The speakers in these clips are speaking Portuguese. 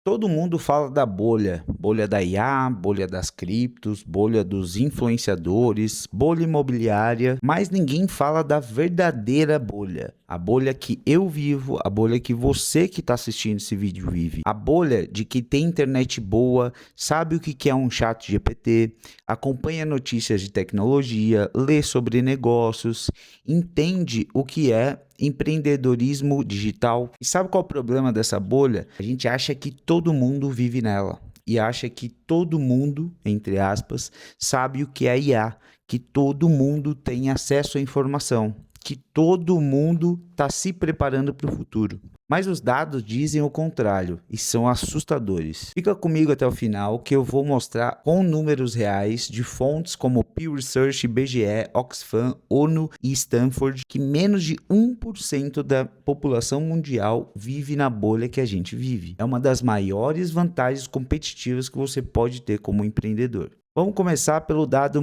Todo mundo fala da bolha, bolha da IA, bolha das criptos, bolha dos influenciadores, bolha imobiliária, mas ninguém fala da verdadeira bolha. A bolha que eu vivo, a bolha que você que está assistindo esse vídeo vive. A bolha de que tem internet boa, sabe o que é um chat GPT, acompanha notícias de tecnologia, lê sobre negócios, entende o que é empreendedorismo digital. E sabe qual é o problema dessa bolha? A gente acha que todo mundo vive nela e acha que todo mundo, entre aspas, sabe o que é IA, que todo mundo tem acesso à informação, que todo mundo está se preparando para o futuro. Mas os dados dizem o contrário e são assustadores. Fica comigo até o final que eu vou mostrar com números reais de fontes como Pew Research, BGE, Oxfam, ONU e Stanford que menos de 1% da população mundial vive na bolha que a gente vive. É uma das maiores vantagens competitivas que você pode ter como empreendedor. Vamos começar pelo dado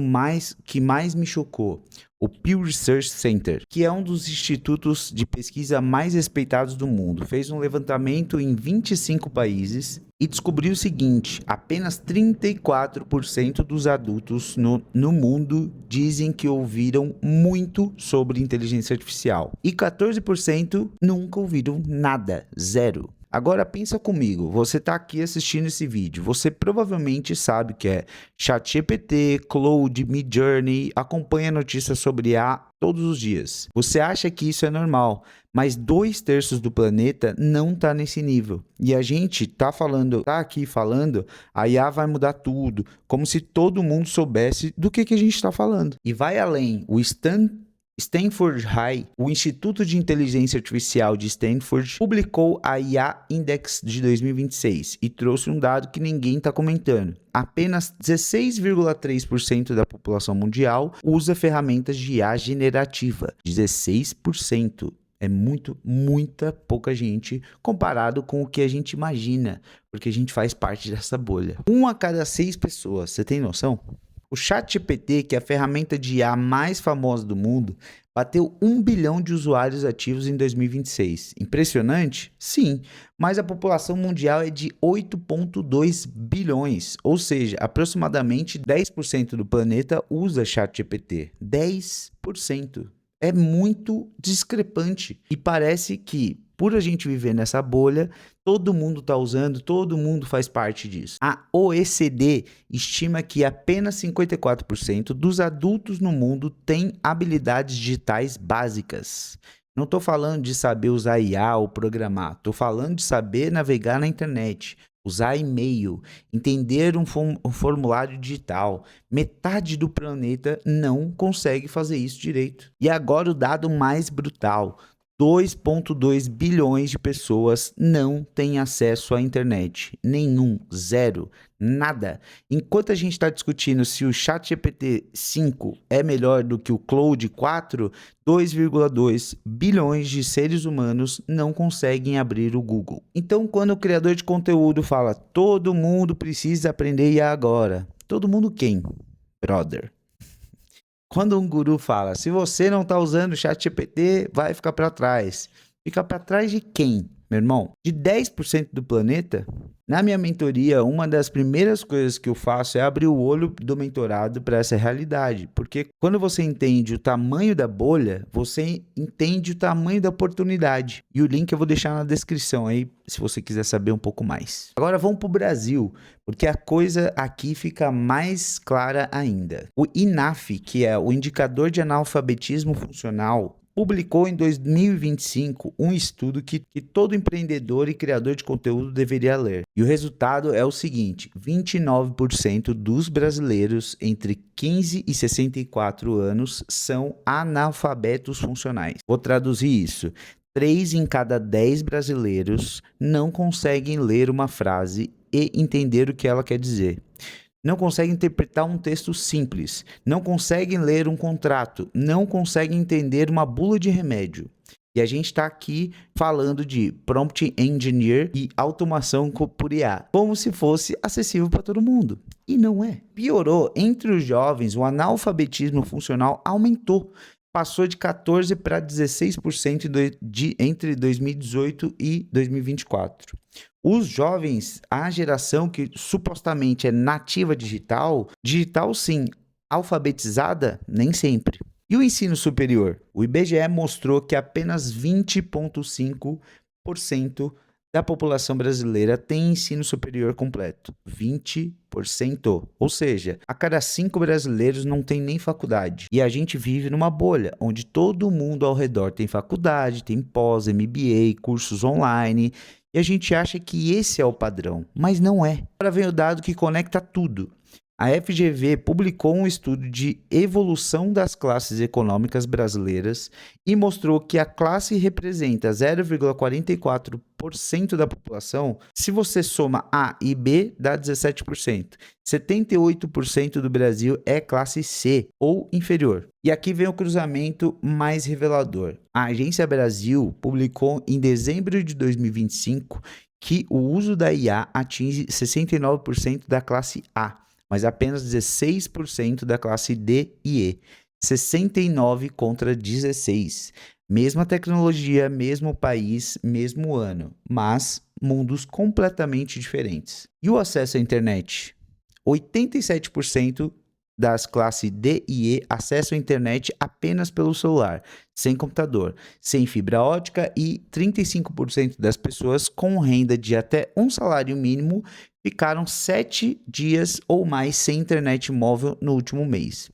que mais me chocou. O Pew Research Center, que é um dos institutos de pesquisa mais respeitados do mundo, fez um levantamento em 25 países e descobriu o seguinte: apenas 34% dos adultos no mundo dizem que ouviram muito sobre inteligência artificial e 14% nunca ouviram nada, zero. Agora pensa comigo, você está aqui assistindo esse vídeo, você provavelmente sabe que é ChatGPT, Claude, Midjourney, acompanha notícias sobre IA todos os dias. Você acha que isso é normal, mas 2/3 do planeta não está nesse nível. E a gente tá aqui falando, a IA vai mudar tudo, como se todo mundo soubesse do que a gente está falando. E vai além, Stanford High, o Instituto de Inteligência Artificial de Stanford, publicou a IA Index de 2026 e trouxe um dado que ninguém está comentando. Apenas 16,3% da população mundial usa ferramentas de IA generativa. 16%. É muita pouca gente comparado com o que a gente imagina, porque a gente faz parte dessa bolha. 1 a cada 6 pessoas, você tem noção? O ChatGPT, que é a ferramenta de IA mais famosa do mundo, bateu 1 bilhão de usuários ativos em 2026. Impressionante? Sim, mas a população mundial é de 8,2 bilhões, ou seja, aproximadamente 10% do planeta usa ChatGPT. 10%. É muito discrepante e parece que, por a gente viver nessa bolha, todo mundo está usando, todo mundo faz parte disso. A OECD estima que apenas 54% dos adultos no mundo têm habilidades digitais básicas. Não estou falando de saber usar IA ou programar, estou falando de saber navegar na internet, usar e-mail, entender um formulário digital. Metade do planeta não consegue fazer isso direito. E agora o dado mais brutal: 2,2 bilhões de pessoas não têm acesso à internet. Nenhum, zero, nada. Enquanto a gente está discutindo se o ChatGPT 5 é melhor do que o Claude 4, 2,2 bilhões de seres humanos não conseguem abrir o Google. Então, quando o criador de conteúdo fala todo mundo precisa aprender IA agora, todo mundo quem? Brother. Quando um guru fala, se você não está usando o ChatGPT, vai ficar para trás. Fica para trás de quem, meu irmão? De 10% do planeta? Na minha mentoria, uma das primeiras coisas que eu faço é abrir o olho do mentorado para essa realidade. Porque quando você entende o tamanho da bolha, você entende o tamanho da oportunidade. E o link eu vou deixar na descrição aí, se você quiser saber um pouco mais. Agora vamos para o Brasil, porque a coisa aqui fica mais clara ainda. O INAF, que é o Indicador de Analfabetismo Funcional, publicou em 2025 um estudo que todo empreendedor e criador de conteúdo deveria ler. E o resultado é o seguinte: 29% dos brasileiros entre 15 e 64 anos são analfabetos funcionais. Vou traduzir isso. 3 em cada 10 brasileiros não conseguem ler uma frase e entender o que ela quer dizer. Não conseguem interpretar um texto simples, não conseguem ler um contrato, não conseguem entender uma bula de remédio. E a gente está aqui falando de prompt engineer e automação por IA, como se fosse acessível para todo mundo. E não é. Piorou. Entre os jovens, o analfabetismo funcional aumentou. Passou de 14% para 16% entre 2018 e 2024. Os jovens, a geração que supostamente é nativa digital, digital sim, alfabetizada, nem sempre. E o ensino superior? O IBGE mostrou que apenas 20,5% da população brasileira tem ensino superior completo. 20%. Ou seja, a cada 5 brasileiros não tem nem faculdade. E a gente vive numa bolha, onde todo mundo ao redor tem faculdade, tem pós, MBA, cursos online, e a gente acha que esse é o padrão, mas não é. Agora vem o dado que conecta tudo. A FGV publicou um estudo de evolução das classes econômicas brasileiras e mostrou que a classe representa 0,44% da população. Se você soma A e B, dá 17%. 78% do Brasil é classe C ou inferior. E aqui vem o cruzamento mais revelador. A Agência Brasil publicou em dezembro de 2025 que o uso da IA atinge 69% da classe A, mas apenas 16% da classe D e E, 69 contra 16. Mesma tecnologia, mesmo país, mesmo ano, mas mundos completamente diferentes. E o acesso à internet? 87% das classes D e E acessam a internet apenas pelo celular, sem computador, sem fibra ótica, e 35% das pessoas com renda de até um salário mínimo ficaram 7 dias ou mais sem internet móvel no último mês.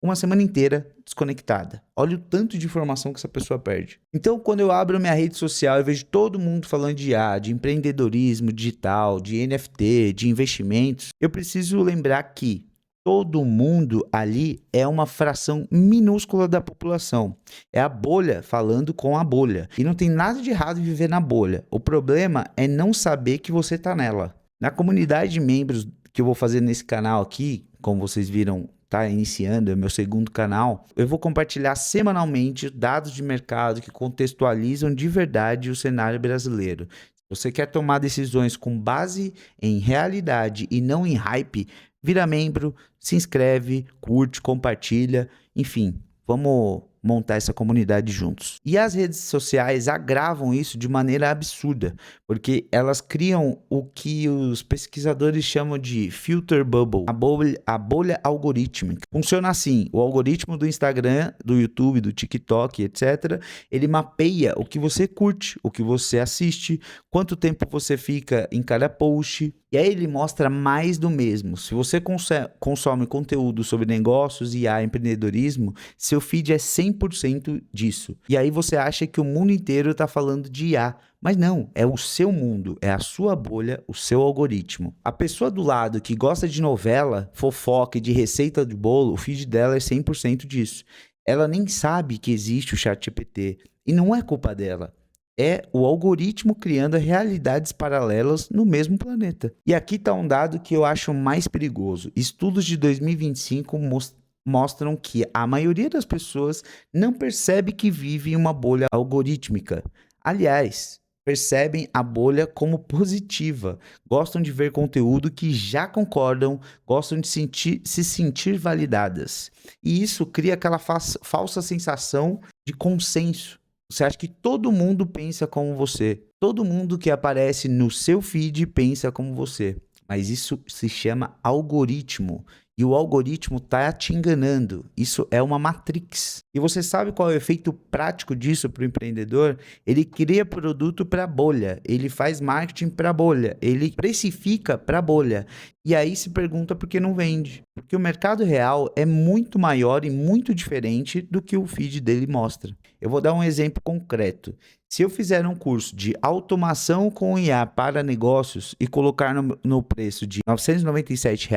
Uma semana inteira desconectada. Olha o tanto de informação que essa pessoa perde. Então, quando eu abro minha rede social e vejo todo mundo falando de IA, de empreendedorismo digital, de NFT, de investimentos, eu preciso lembrar que todo mundo ali é uma fração minúscula da população. É a bolha falando com a bolha. E não tem nada de errado em viver na bolha. O problema é não saber que você está nela. Na comunidade de membros que eu vou fazer nesse canal aqui, como vocês viram, está iniciando, é meu segundo canal, eu vou compartilhar semanalmente dados de mercado que contextualizam de verdade o cenário brasileiro. Se você quer tomar decisões com base em realidade e não em hype, vira membro, se inscreve, curte, compartilha, enfim, vamos montar essa comunidade juntos. E as redes sociais agravam isso de maneira absurda, porque elas criam o que os pesquisadores chamam de filter bubble, a bolha algorítmica. Funciona assim: o algoritmo do Instagram, do YouTube, do TikTok, etc., ele mapeia o que você curte, o que você assiste, quanto tempo você fica em cada post, e aí ele mostra mais do mesmo. Se você consome conteúdo sobre negócios, IA, empreendedorismo, seu feed é 100% disso. E aí você acha que o mundo inteiro está falando de IA. Mas não, é o seu mundo, é a sua bolha, o seu algoritmo. A pessoa do lado que gosta de novela, fofoca e de receita de bolo, o feed dela é 100% disso. Ela nem sabe que existe o ChatGPT. E não é culpa dela. É o algoritmo criando realidades paralelas no mesmo planeta. E aqui está um dado que eu acho mais perigoso. Estudos de 2025 mostram que a maioria das pessoas não percebe que vive em uma bolha algorítmica. Aliás, percebem a bolha como positiva, gostam de ver conteúdo que já concordam, gostam de se sentir validadas. E isso cria aquela falsa sensação de consenso. Você acha que todo mundo pensa como você. Todo mundo que aparece no seu feed pensa como você. Mas isso se chama algoritmo. E o algoritmo está te enganando. Isso é uma matrix. E você sabe qual é o efeito prático disso para o empreendedor? Ele cria produto para bolha. Ele faz marketing para bolha. Ele precifica para bolha. E aí se pergunta por que não vende. Porque o mercado real é muito maior e muito diferente do que o feed dele mostra. Eu vou dar um exemplo concreto. Se eu fizer um curso de automação com IA para negócios e colocar no preço de R$ 997,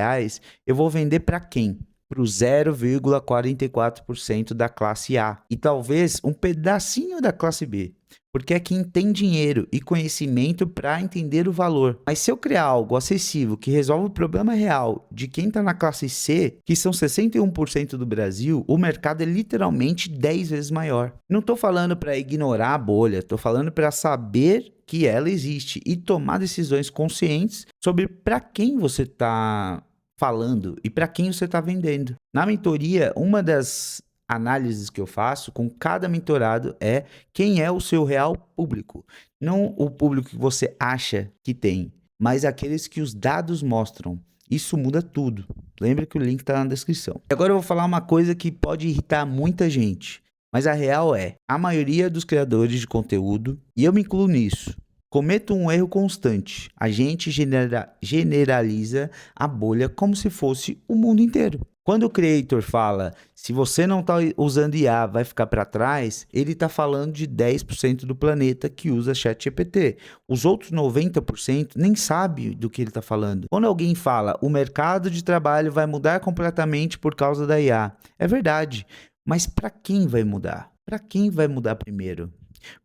eu vou vender para quem? Para o 0,44% da classe A e talvez um pedacinho da classe B. Porque é quem tem dinheiro e conhecimento para entender o valor. Mas se eu criar algo acessível que resolve o problema real de quem está na classe C, que são 61% do Brasil, o mercado é literalmente 10 vezes maior. Não estou falando para ignorar a bolha, estou falando para saber que ela existe e tomar decisões conscientes sobre para quem você está falando e para quem você está vendendo. Na mentoria, uma das análises que eu faço com cada mentorado é quem é o seu real público. Não o público que você acha que tem, mas aqueles que os dados mostram. Isso muda tudo. Lembra que o link está na descrição. E agora eu vou falar uma coisa que pode irritar muita gente. Mas a real é, a maioria dos criadores de conteúdo, e eu me incluo nisso, comete um erro constante. A gente generaliza a bolha como se fosse o mundo inteiro. Quando o creator fala, se você não está usando IA, vai ficar para trás, ele está falando de 10% do planeta que usa ChatGPT. Os outros 90% nem sabe do que ele está falando. Quando alguém fala, o mercado de trabalho vai mudar completamente por causa da IA, é verdade. Mas para quem vai mudar? Para quem vai mudar primeiro?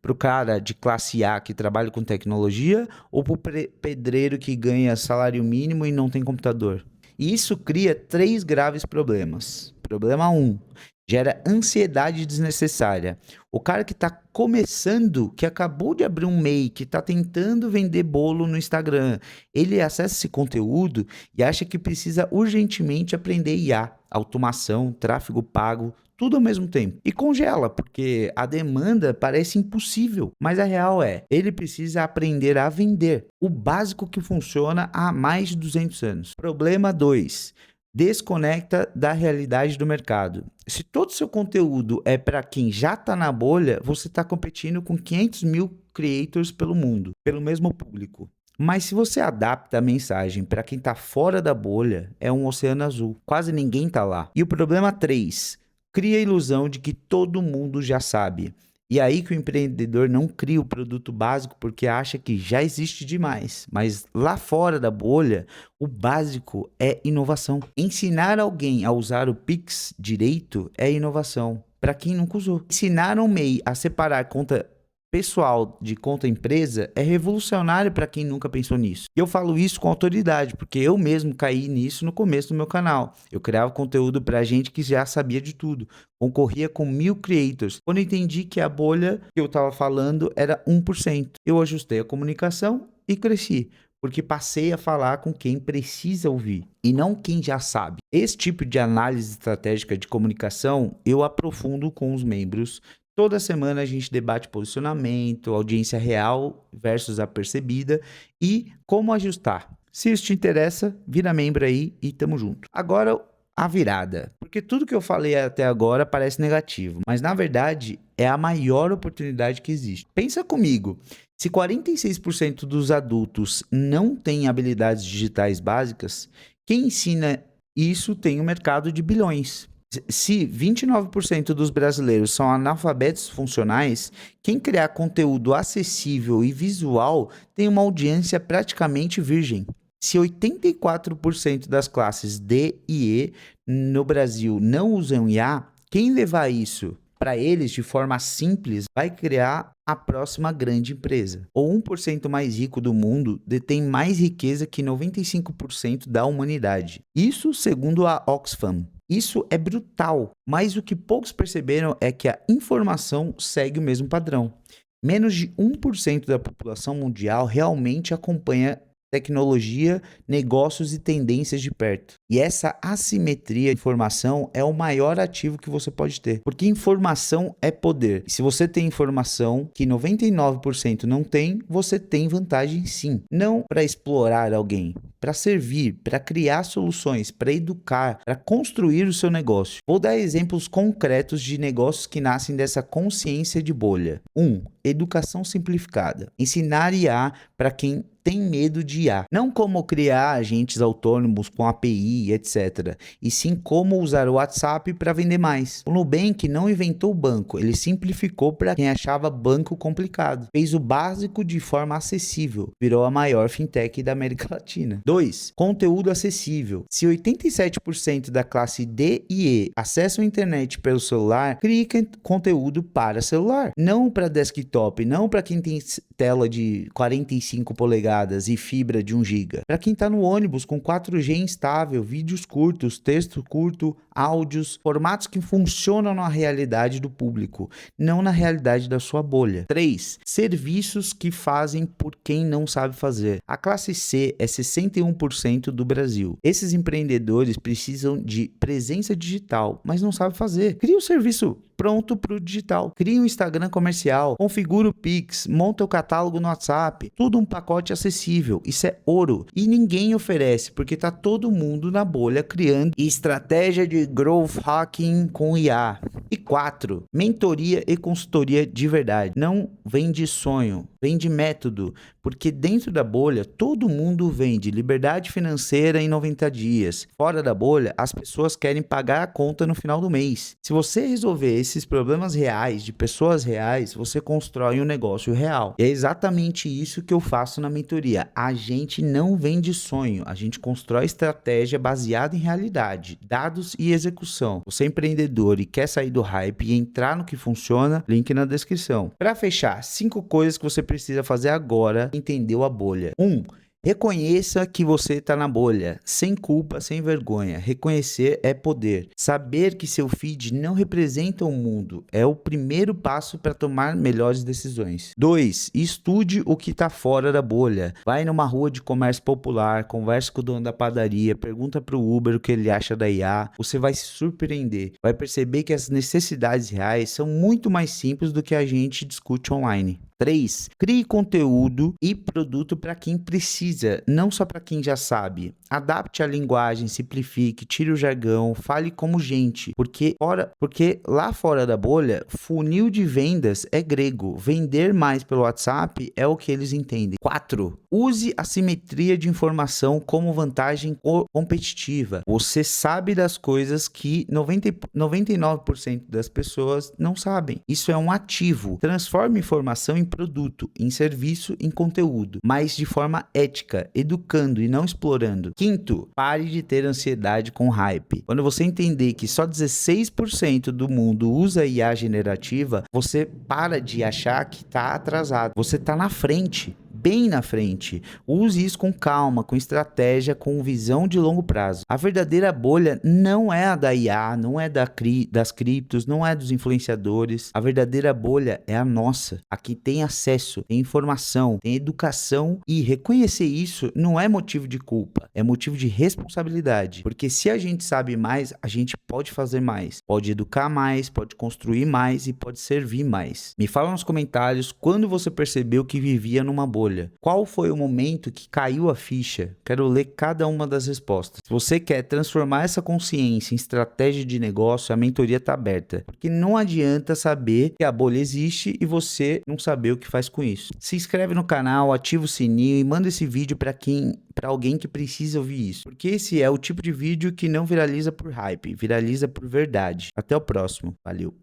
Para o cara de classe A que trabalha com tecnologia ou para o pedreiro que ganha salário mínimo e não tem computador? E isso cria 3 graves problemas. Problema 1, gera ansiedade desnecessária. O cara que está começando, que acabou de abrir um MEI, que está tentando vender bolo no Instagram, ele acessa esse conteúdo e acha que precisa urgentemente aprender IA, automação, tráfego pago, tudo ao mesmo tempo. E congela, porque a demanda parece impossível. Mas a real é, ele precisa aprender a vender. O básico que funciona há mais de 200 anos. Problema 2. Desconecta da realidade do mercado. Se todo o seu conteúdo é para quem já está na bolha, você está competindo com 500 mil creators pelo mundo, pelo mesmo público. Mas se você adapta a mensagem para quem está fora da bolha, é um oceano azul. Quase ninguém está lá. E o problema 3, cria a ilusão de que todo mundo já sabe. E aí que o empreendedor não cria o produto básico porque acha que já existe demais. Mas lá fora da bolha, o básico é inovação. Ensinar alguém a usar o Pix direito é inovação. Para quem nunca usou. Ensinar um MEI a separar conta pessoal de conta empresa é revolucionário para quem nunca pensou nisso. E eu falo isso com autoridade, porque eu mesmo caí nisso no começo do meu canal. Eu criava conteúdo para gente que já sabia de tudo. Concorria com 1000 creators. Quando eu entendi que a bolha que eu estava falando era 1%, eu ajustei a comunicação e cresci. Porque passei a falar com quem precisa ouvir e não quem já sabe. Esse tipo de análise estratégica de comunicação eu aprofundo com os membros. Toda semana a gente debate posicionamento, audiência real versus a percebida e como ajustar. Se isso te interessa, vira membro aí e tamo junto. Agora, a virada. Porque tudo que eu falei até agora parece negativo, mas na verdade é a maior oportunidade que existe. Pensa comigo, se 46% dos adultos não têm habilidades digitais básicas, quem ensina isso tem um mercado de bilhões. Se 29% dos brasileiros são analfabetos funcionais, quem criar conteúdo acessível e visual tem uma audiência praticamente virgem. Se 84% das classes D e E no Brasil não usam IA, quem levar isso para eles de forma simples vai criar a próxima grande empresa. O 1% mais rico do mundo detém mais riqueza que 95% da humanidade. Isso segundo a Oxfam. Isso é brutal, mas o que poucos perceberam é que a informação segue o mesmo padrão. Menos de 1% da população mundial realmente acompanha tecnologia, negócios e tendências de perto. E essa assimetria de informação é o maior ativo que você pode ter. Porque informação é poder. E se você tem informação que 99% não tem, você tem vantagem sim. Não para explorar alguém, para servir, para criar soluções, para educar, para construir o seu negócio. Vou dar exemplos concretos de negócios que nascem dessa consciência de bolha. 1. Educação simplificada. Ensinar IA para quem tem medo de IA. Não como criar agentes autônomos com API, etc. E sim como usar o WhatsApp para vender mais. O Nubank não inventou o banco, ele simplificou para quem achava banco complicado. Fez o básico de forma acessível. Virou a maior fintech da América Latina. 2. Conteúdo acessível. Se 87% da classe D e E acessam a internet pelo celular, crie conteúdo para celular. Não para desktop, não para quem tem tela de 45 polegadas polegadas e fibra de 1 GB. Para quem está no ônibus com 4G instável, vídeos curtos, texto curto, áudios, formatos que funcionam na realidade do público, não na realidade da sua bolha. 3. Serviços que fazem por quem não sabe fazer. A classe C é 61% do Brasil. Esses empreendedores precisam de presença digital, mas não sabem fazer. Cria um serviço pronto para o digital. Cria um Instagram comercial, configura o Pix, monta o catálogo no WhatsApp, tudo um pacote acessível. Isso é ouro e ninguém oferece porque tá todo mundo na bolha criando estratégia de growth hacking com IA. E 4, mentoria e consultoria de verdade. Não vende sonho, vende método, porque dentro da bolha todo mundo vende liberdade financeira em 90 dias. Fora da bolha, as pessoas querem pagar a conta no final do mês. Se você resolver esses problemas reais de pessoas reais, você constrói um negócio real. E é exatamente isso que eu faço na mentoria. A gente não vende sonho, a gente constrói estratégia baseada em realidade, dados e execução. Você é empreendedor e quer sair do hype e entrar no que funciona, link na descrição. Para fechar, 5 coisas que você precisa fazer agora, entendeu a bolha. 1. Reconheça que você está na bolha, sem culpa, sem vergonha. Reconhecer é poder. Saber que seu feed não representa o mundo é o primeiro passo para tomar melhores decisões. 2. Estude o que está fora da bolha. Vai numa rua de comércio popular, converse com o dono da padaria, pergunta para o Uber o que ele acha da IA. Você vai se surpreender. Vai perceber que as necessidades reais são muito mais simples do que a gente discute online. 3. Crie conteúdo e produto para quem precisa, não só para quem já sabe. Adapte a linguagem, simplifique, tire o jargão, fale como gente, porque lá fora da bolha, funil de vendas é grego. Vender mais pelo WhatsApp é o que eles entendem. 4. Use a simetria de informação como vantagem competitiva. Você sabe das coisas que 99% das pessoas não sabem. Isso é um ativo. Transforme informação em produto, em serviço, em conteúdo, mas de forma ética, educando e não explorando. 5. Pare de ter ansiedade com hype. Quando você entender que só 16% do mundo usa IA generativa, você para de achar que está atrasado. Você está na frente. Bem na frente. Use isso com calma, com estratégia, com visão de longo prazo. A verdadeira bolha não é a da IA, não é das criptos, não é dos influenciadores. A verdadeira bolha é a nossa. Aqui tem acesso, tem informação, tem educação e reconhecer isso não é motivo de culpa, é motivo de responsabilidade. Porque se a gente sabe mais, a gente pode fazer mais, pode educar mais, pode construir mais e pode servir mais. Me fala nos comentários quando você percebeu que vivia numa bolha. Qual foi o momento que caiu a ficha? Quero ler cada uma das respostas. Se você quer transformar essa consciência em estratégia de negócio, a mentoria está aberta. Porque não adianta saber que a bolha existe e você não saber o que faz com isso. Se inscreve no canal, ativa o sininho e manda esse vídeo para alguém que precisa ouvir isso. Porque esse é o tipo de vídeo que não viraliza por hype, viraliza por verdade. Até o próximo. Valeu!